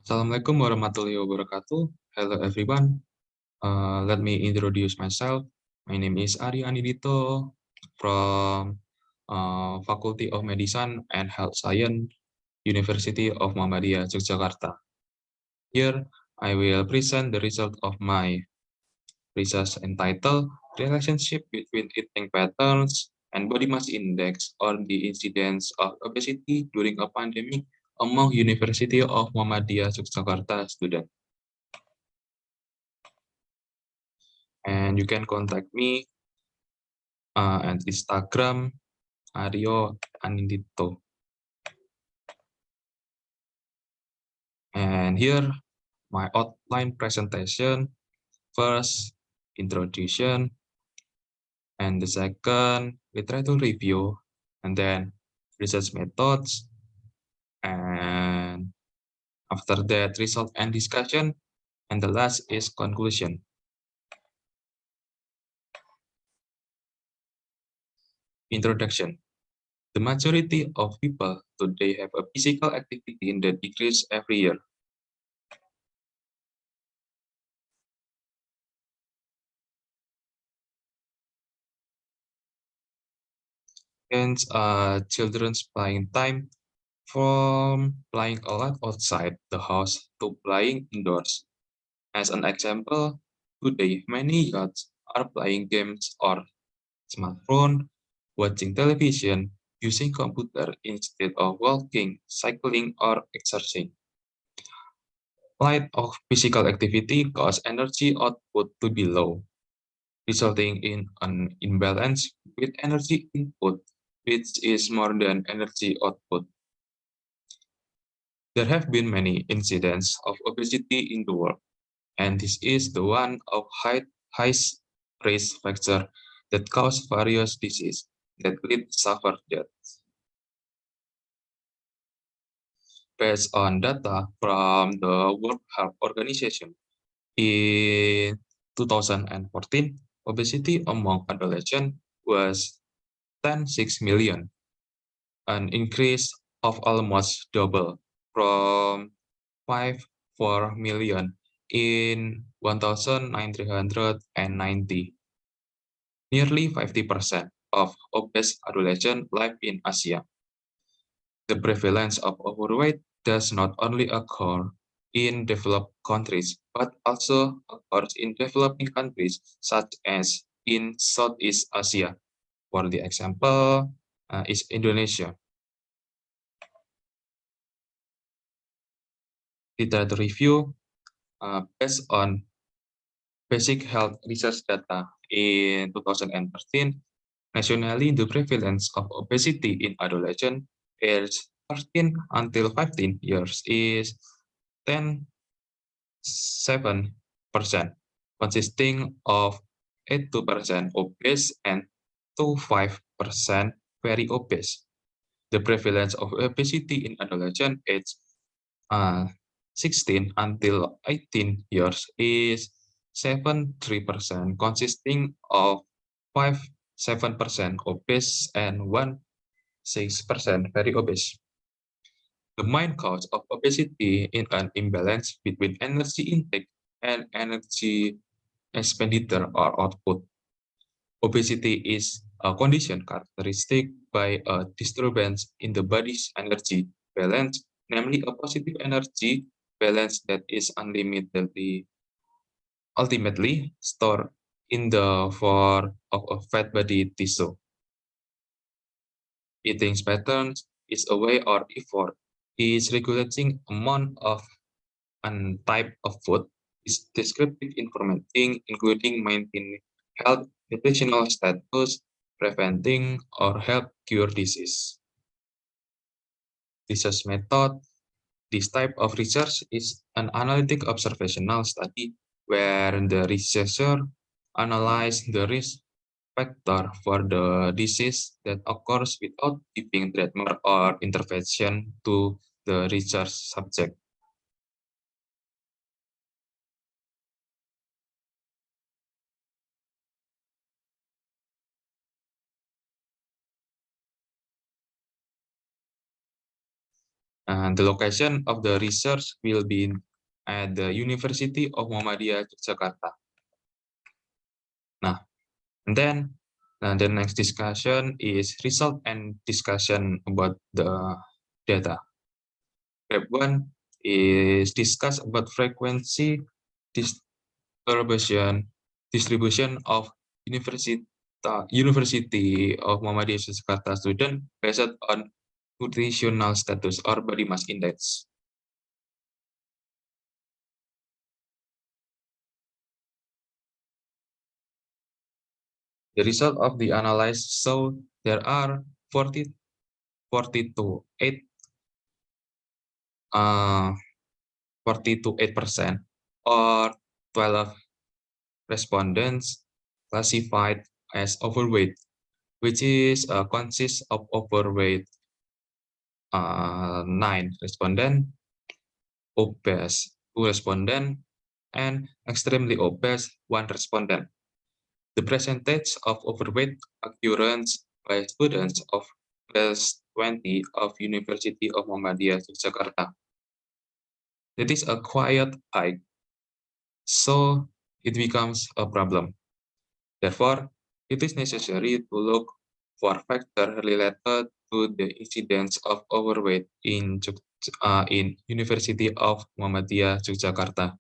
Assalamualaikum warahmatullahi wabarakatuh. Hello everyone. Let me introduce myself. My name is Aryo Anidito from Faculty of Medicine and Health Science, University of Muhammadiyah, Yogyakarta. Here, I will present the result of my research entitled Relationship between Eating Patterns and Body Mass Index or the Incidence of Obesity during a Pandemic among University of Muhammadiyah, Yogyakarta students. And you can contact me at Instagram Aryo Anindito. And here my outline presentation. First, introduction, and the second, literature review, and then research methods, and after that, result and discussion, and the last is conclusion. Introduction. The majority of people today have a physical activity that decreases every year. Hence, children's playing time from playing a lot outside the house to playing indoors. As an example, today many youths are playing games or smartphone, watching television, using computer instead of walking, cycling, or exercising. Lack of physical activity causes energy output to be low, resulting in an imbalance with energy input, which is more than energy output. There have been many incidents of obesity in the world, and this is the one of highest risk factor that cause various diseases that lead to suffer death. Based on data from the World Health Organization, in 2014, obesity among adolescents was 10.6 million, an increase of almost double from 5.4 million in 1990. Nearly 50% of obese adolescents live in Asia. The prevalence of overweight does not only occur in developed countries, but also occurs in developing countries such as in Southeast Asia. For the example, is Indonesia. Literature review based on basic health research data in 2013, nationally the prevalence of obesity in adolescents aged 13 until 15 years is 10.7%, consisting of 82% obese and 25% very obese. The prevalence of obesity in adolescents aged 16 until 18 years is 73%, consisting of 5.7% obese and 1.6% very obese. The main cause of obesity is an imbalance between energy intake and energy expenditure or output. Obesity is a condition characteristic by a disturbance in the body's energy balance, namely a positive energy balance that is ultimately stored in the form of a fat body tissue. Eating patterns is a way or effort is regulating amount of and type of food is descriptive information including maintaining health, nutritional status, preventing or help cure disease. Research method. This type of research is an analytic observational study where the researcher analyzes the risk factor for the disease that occurs without giving treatment or intervention to the research subject. And the location of the research will be at the University of Muhammadiyah Yogyakarta. Nah, and then the next discussion is result and discussion about the data. Step 1 is discuss about frequency distribution of University of Muhammadiyah Yogyakarta student based on nutritional status or body mass index. The result of the analysis show there are 40 to 8 40 to 8% or 12 respondents classified as overweight, which is consists of overweight 9 respondent, obese 2 respondent, and extremely obese 1 respondent. The percentage of overweight occurrence by students of class 20 of University of Muhammadiyah Yogyakarta. That is a quite high, so it becomes a problem. Therefore, it is necessary to look for factors related to the incidence of overweight in University of Muhammadiyah Yogyakarta.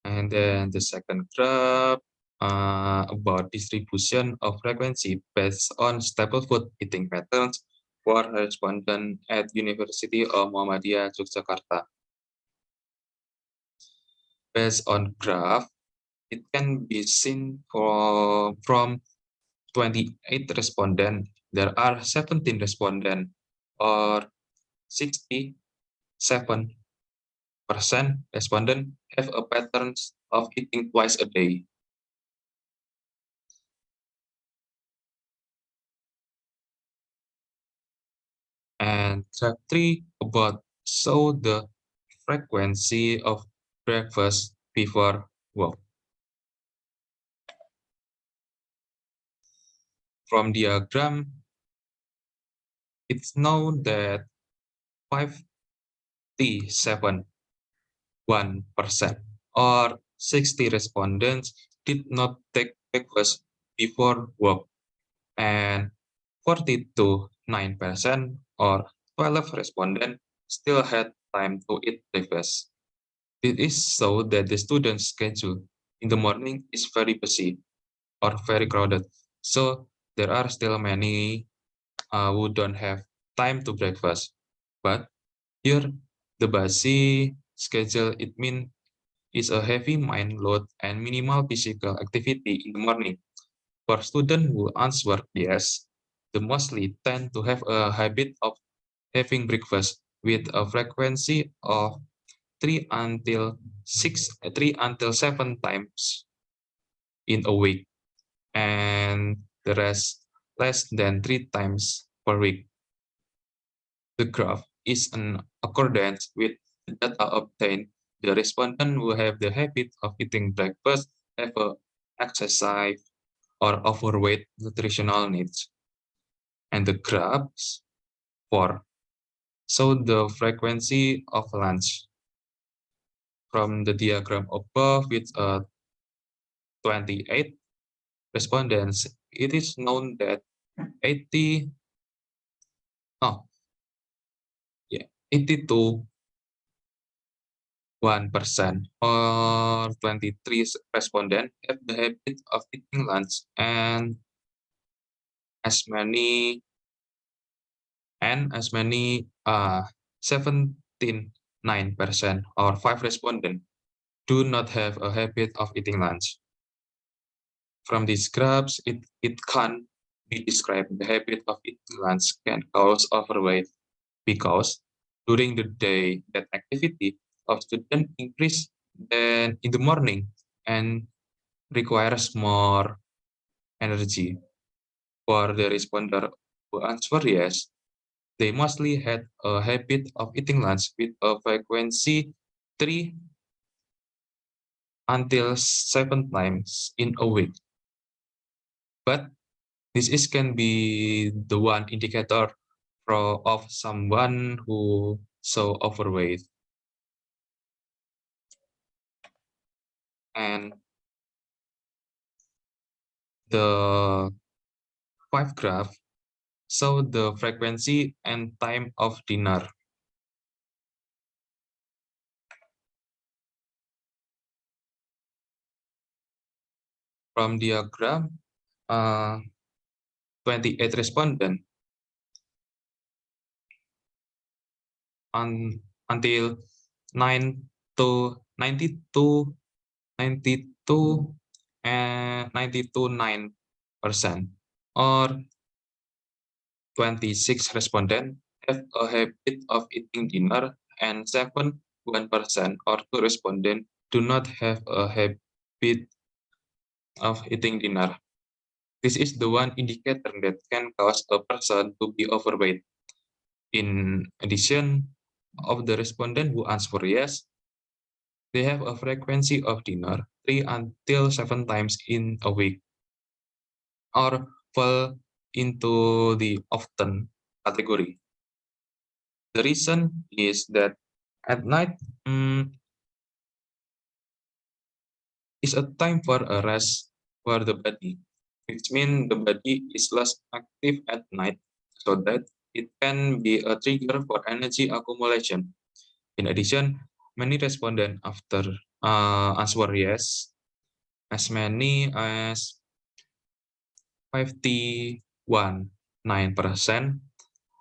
And then the second graph about distribution of frequency based on staple food eating patterns for respondents at University of Muhammadiyah Yogyakarta. Based on graph, it can be seen from 28 respondents, there are 17 respondents or 67% respondents have a pattern of eating twice a day. And graph 3 about show the frequency of breakfast before work. From diagram, it's known that 57.1% or 60 respondents did not take breakfast before work, and 42.9% or 12 respondents still had time to eat breakfast. It is so that the student schedule in the morning is very busy or very crowded. So there are still many who don't have time to breakfast. But here, the busy schedule, it means is a heavy mind load and minimal physical activity in the morning. For students who answer yes, they mostly tend to have a habit of having breakfast with a frequency of 3 until 7 times in a week, and the rest less than 3 times per week. The graph is in accordance with the data obtained. The respondents who have the habit of eating breakfast have a excessive or overweight nutritional needs. And the graphs for show the frequency of lunch. From the diagram above with 28 respondents, it is known that 80, oh, yeah, 82 1% or 23 respondents have the habit of eating lunch, and as many 17.9% or 5 respondents do not have a habit of eating lunch. From these graphs, it can be described the habit of eating lunch can cause overweight because during the day that activity of student increase than in the morning and requires more energy. For the responder who answer yes, they mostly had a habit of eating lunch with a frequency 3 until 7 times in a week. But Can be the one indicator of someone who so overweight. And the five graph show the frequency and time of dinner. From diagram, 28 respondents until 9 to 92 and 9% or 26 respondents have a habit of eating dinner and 1% or 2 respondents do not have a habit of eating dinner. This is the one indicator that can cause a person to be overweight. In addition, of the respondent who answer yes, they have a frequency of dinner 3 until 7 times in a week, or fall into the often category. The reason is that at night is a time for a rest for the body, which means the body is less active at night, so that it can be a trigger for energy accumulation. In addition, many respondents after answer yes, as many as 51.9%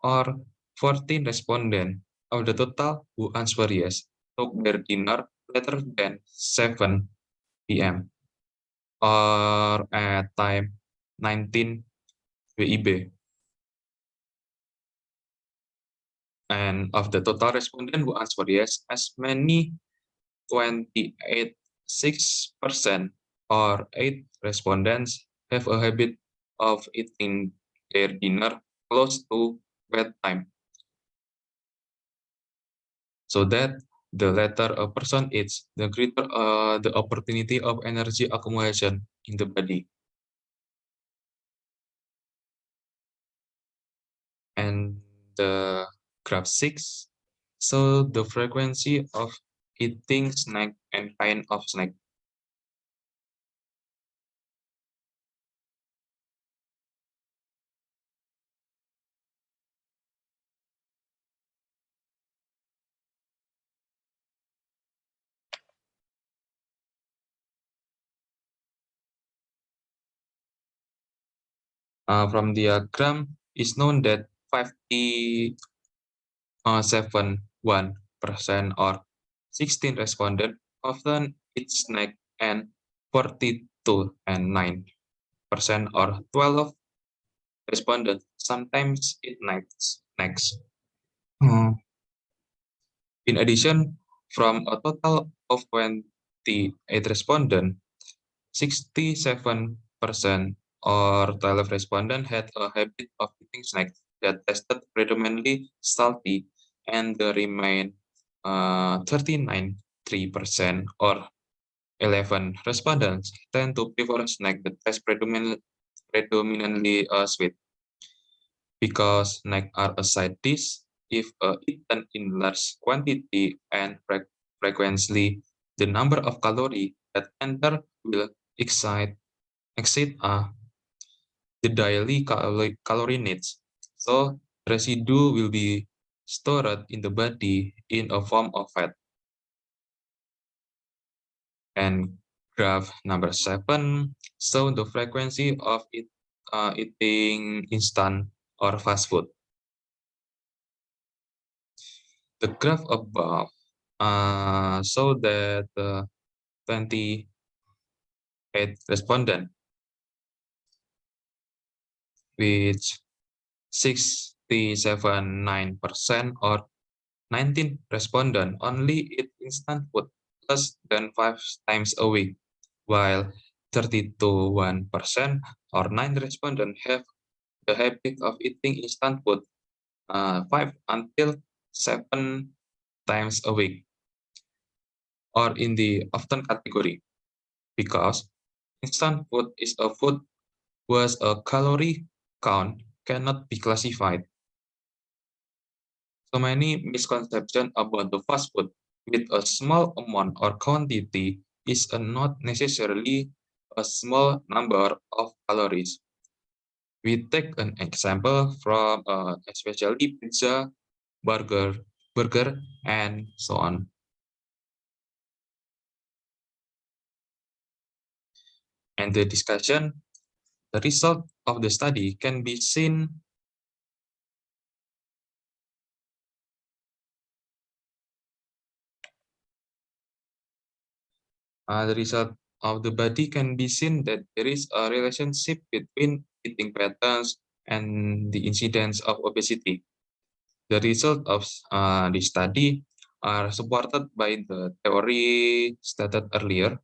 or 14 respondents of the total who answer yes took their dinner later than 7 p.m. or at time 19 WIB. And of the total respondents who answer yes, as many 28.6% or 8 respondents have a habit of eating their dinner close to bedtime, so that the later a person eats, the greater the opportunity of energy accumulation in the body. And the graph 6, so the frequency of eating snack and kind of snack. From diagram, is known that 57.1% or 16 respondents often eat snack, and 42.9% or 12 respondents sometimes eat snacks. In addition, from a total of 28 respondents, 67% or 12 respondents had a habit of eating snacks that tasted predominantly salty, and the remain 39.3% or 11 respondents tend to prefer snack that taste predominantly sweet. Because snacks are a side dish, if eaten in large quantity and frequently, the number of calories that enter will exceed the daily calorie needs. So residue will be stored in the body in a form of fat. And graph number 7 show the frequency of eating instant or fast food. The graph above show that 28 respondents, which 67.9% or 19 respondents only eat instant food less than 5 times a week, while 32.1% or 9 respondents have the habit of eating instant food 5 until 7 times a week, or in the often category, because instant food is a food whereas a calorie count cannot be classified. So many misconceptions about the fast food with a small amount or quantity is not necessarily a small number of calories. We take an example from especially pizza, burger, and so on. And the discussion, the result of the study can be seen. The result of the body can be seen that there is a relationship between eating patterns and the incidence of obesity. The result of the study are supported by the theory stated earlier.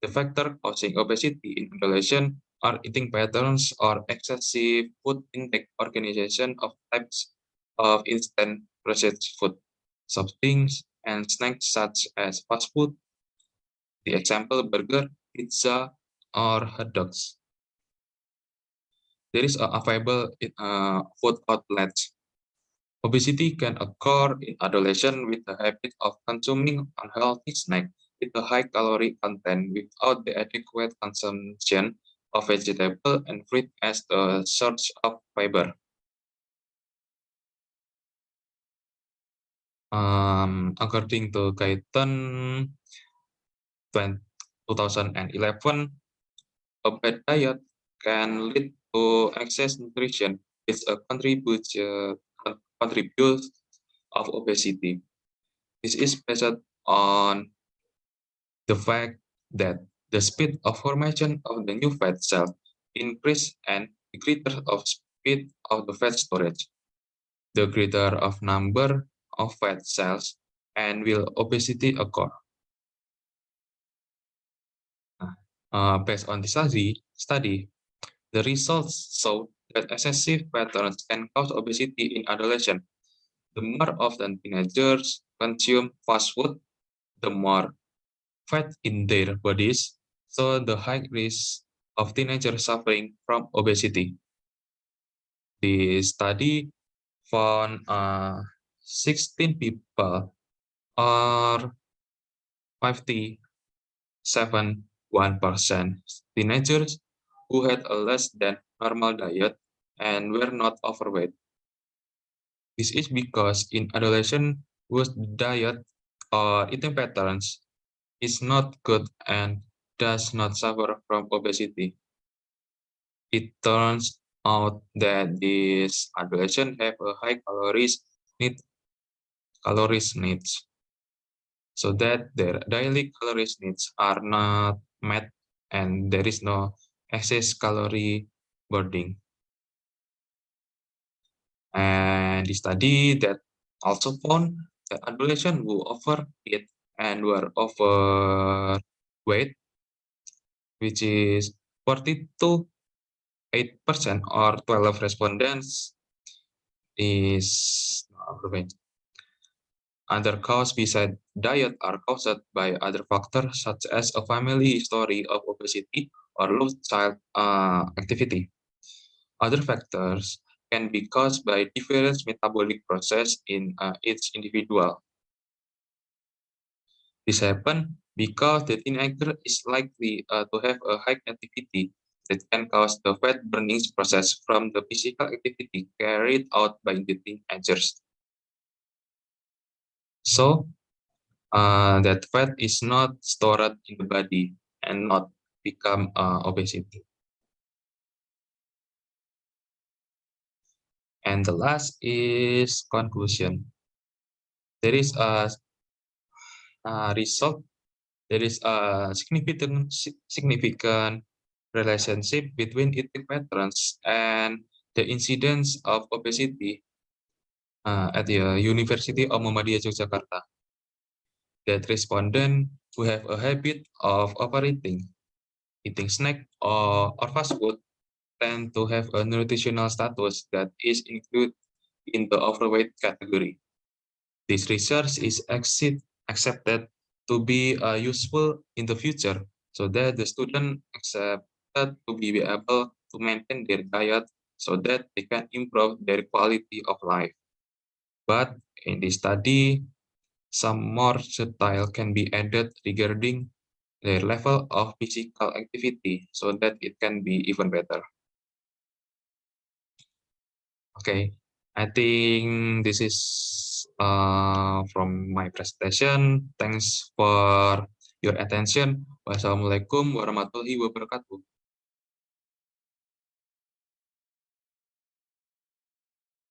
The factor causing obesity in adolescents are eating patterns or excessive food intake, organization of types of instant processed food, soft drinks, and snacks such as fast food, the example burger, pizza, or hot dogs. There is a available food outlets. Obesity can occur in adolescents with the habit of consuming unhealthy snacks with a high calorie content without the adequate consumption of vegetable and fruit as the source of fiber. According to Guyton 2011, a bad diet can lead to excess nutrition, which contributes of obesity. This is based on the fact that the speed of formation of the new fat cell increase and the greater of speed of the fat storage, the greater of number of fat cells, and will obesity occur. Based on the study, the results show that excessive patterns can cause obesity in adolescents. The more often teenagers consume fast food, the more fat in their bodies, so the high risk of teenagers suffering from obesity. The study found 16 people or 57.1% teenagers who had a less than normal diet and were not overweight. This is because in adolescents whose diet or eating patterns is not good and does not suffer from obesity. It turns out that these adolescents have a high calories needs, so that their daily calories needs are not met and there is no excess calorie burning. And the study that also found that adolescents who overeat and were overweight, which is 42.8% or 12 respondents, is overweight. Other causes besides diet are caused by other factors such as a family history of obesity or low child activity. Other factors can be caused by different metabolic process in each individual. This happens because the teenager is likely to have a high activity that can cause the fat burning process from the physical activity carried out by the teenagers. So, that fat is not stored in the body and not become obesity. And the last is conclusion. There is a result. There is a significant relationship between eating patterns and the incidence of obesity at the University of Muhammadiyah Yogyakarta. That respondent who have a habit of overeating, eating snack or fast food tend to have a nutritional status that is included in the overweight category. This research is accepted to be useful in the future so that the student accepted to be able to maintain their diet so that they can improve their quality of life. But in this study, some more detail can be added regarding their level of physical activity so that it can be even better. Okay, I think this is from my presentation. Thanks for your attention. Wassalamualaikum warahmatullahi wabarakatuh.